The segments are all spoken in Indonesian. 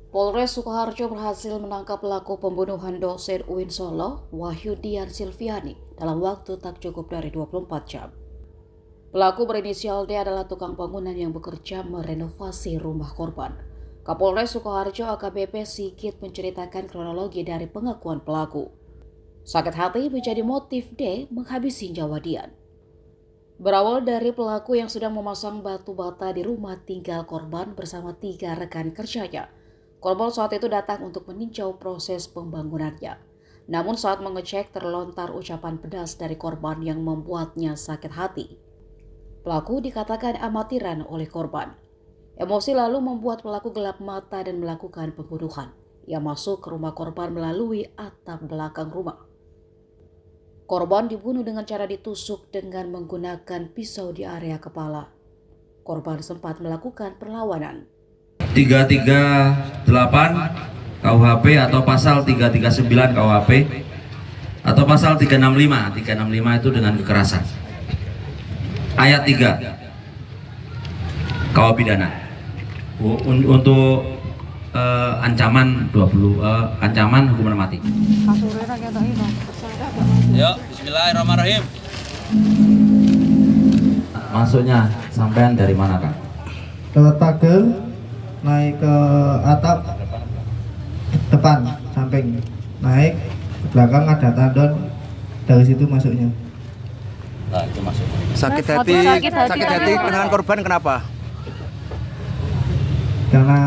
Polres Sukoharjo berhasil menangkap pelaku pembunuhan dosen UIN Solo, Wahyudian Silviani, dalam waktu tak cukup dari 24 jam. Pelaku berinisial D adalah tukang bangunan yang bekerja merenovasi rumah korban. Kapolres Sukoharjo AKBP Sigit menceritakan kronologi dari pengakuan pelaku. Sakit hati menjadi motif D menghabisi nyawa Dian. Berawal dari pelaku yang sedang memasang batu bata di rumah tinggal korban bersama 3 rekan kerjanya. Korban saat itu datang untuk meninjau proses pembangunannya. Namun saat mengecek terlontar ucapan pedas dari korban yang membuatnya sakit hati. Pelaku dikatakan amatiran oleh korban. Emosi lalu membuat pelaku gelap mata dan melakukan pembunuhan. Ia masuk ke rumah korban melalui atap belakang rumah. Korban dibunuh dengan cara ditusuk dengan menggunakan pisau di area kepala. Korban sempat melakukan perlawanan. 338 KUHP atau pasal 339 KUHP atau pasal 365. 365 itu dengan kekerasan. Ayat 3 KUH pidana. Untuk ancaman hukuman mati. Yuk, bismillahirrahmanirrahim. Masuknya sampean dari mana, Kang? Lewat pagar, naik ke atap depan, samping, naik ke belakang ada tandon, dari situ masuknya. Nah, itu masuk. Sakit hati dengan korban kenapa? Karena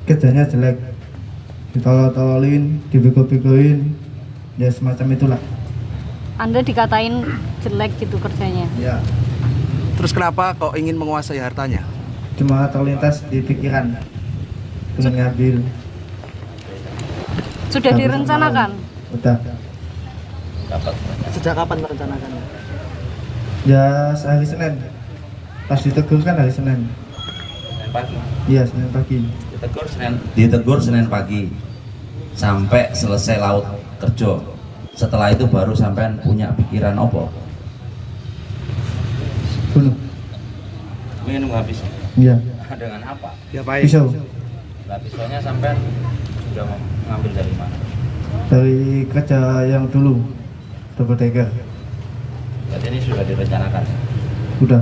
kerjanya jelek, ditolol-tololin, dibego-begoin, ya semacam itulah. Anda dikatain jelek gitu kerjanya? Ya, Terus kenapa kok ingin menguasai hartanya? cuma terlintas di pikiran, pengen ngambil. Sudah direncanakan? Udah. Sejak kapan merencanakannya? Ya hari Senin, pas ditegur kan hari Senin. Senin pagi. Iya, Senin pagi. Ditegur Senin pagi sampai selesai laut kerja. Setelah itu baru sampean punya pikiran opo? Bunuh. Ingin menghabis. Iya. Dengan apa? Ya baik. Pisau. Nah, pisaunya sampean sudah mengambil dari mana? Dari kerja yang dulu, double decker. Jadi ini sudah direncanakan. Udah.